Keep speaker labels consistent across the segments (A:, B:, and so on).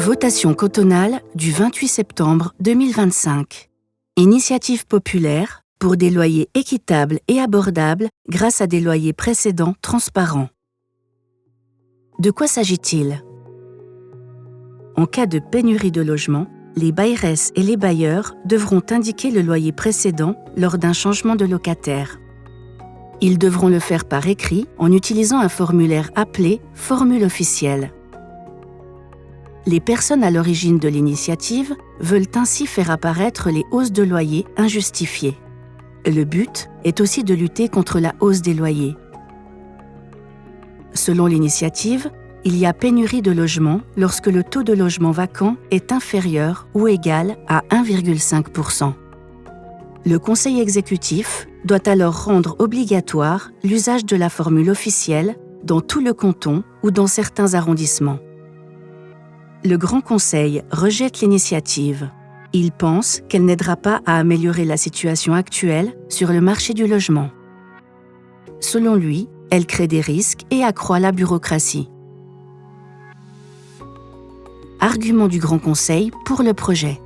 A: Votation cantonale du 28 septembre 2025. Initiative populaire pour des loyers équitables et abordables grâce à des loyers précédents transparents. De quoi s'agit-il? En cas de pénurie de logements, les bailleresses et les bailleurs devront indiquer le loyer précédent lors d'un changement de locataire. Ils devront le faire par écrit en utilisant un formulaire appelé « formule officielle ». Les personnes à l'origine de l'initiative veulent ainsi faire apparaître les hausses de loyer injustifiées. Le but est aussi de lutter contre la hausse des loyers. Selon l'initiative, il y a pénurie de logements lorsque le taux de logement vacant est inférieur ou égal à 1,5%. Le Conseil exécutif doit alors rendre obligatoire l'usage de la formule officielle dans tout le canton ou dans certains arrondissements. Le Grand Conseil rejette l'initiative. Il pense qu'elle n'aidera pas à améliorer la situation actuelle sur le marché du logement. Selon lui, elle crée des risques et accroît la bureaucratie. Argument du Grand Conseil pour le projet.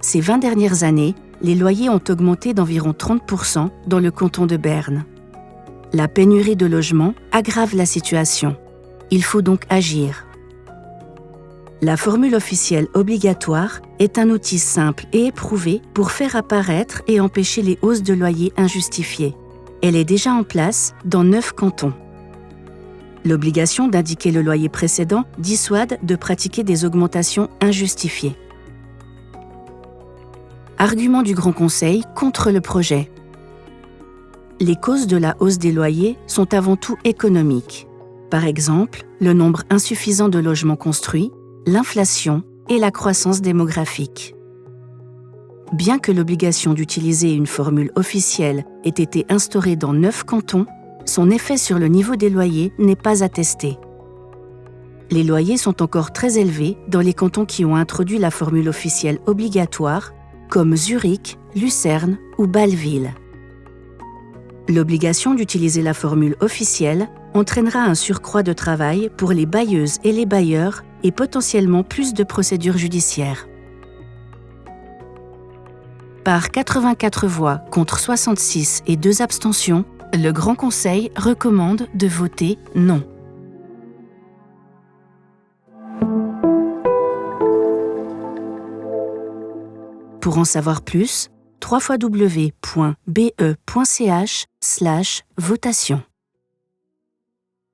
A: Ces 20 dernières années, les loyers ont augmenté d'environ 30% dans le canton de Berne. La pénurie de logements aggrave la situation. Il faut donc agir. La formule officielle obligatoire est un outil simple et éprouvé pour faire apparaître et empêcher les hausses de loyers injustifiées. Elle est déjà en place dans 9 cantons. L'obligation d'indiquer le loyer précédent dissuade de pratiquer des augmentations injustifiées. Argument du Grand Conseil contre le projet. Les causes de la hausse des loyers sont avant tout économiques. Par exemple, le nombre insuffisant de logements construits, l'inflation et la croissance démographique. Bien que l'obligation d'utiliser une formule officielle ait été instaurée dans 9 cantons, son effet sur le niveau des loyers n'est pas attesté. Les loyers sont encore très élevés dans les cantons qui ont introduit la formule officielle obligatoire, comme Zurich, Lucerne ou Bâle-Ville. L'obligation d'utiliser la formule officielle entraînera un surcroît de travail pour les bailleuses et les bailleurs et potentiellement plus de procédures judiciaires. Par 84 voix contre 66 et 2 abstentions, le Grand Conseil recommande de voter non. Pour en savoir plus, www.be.ch/votation.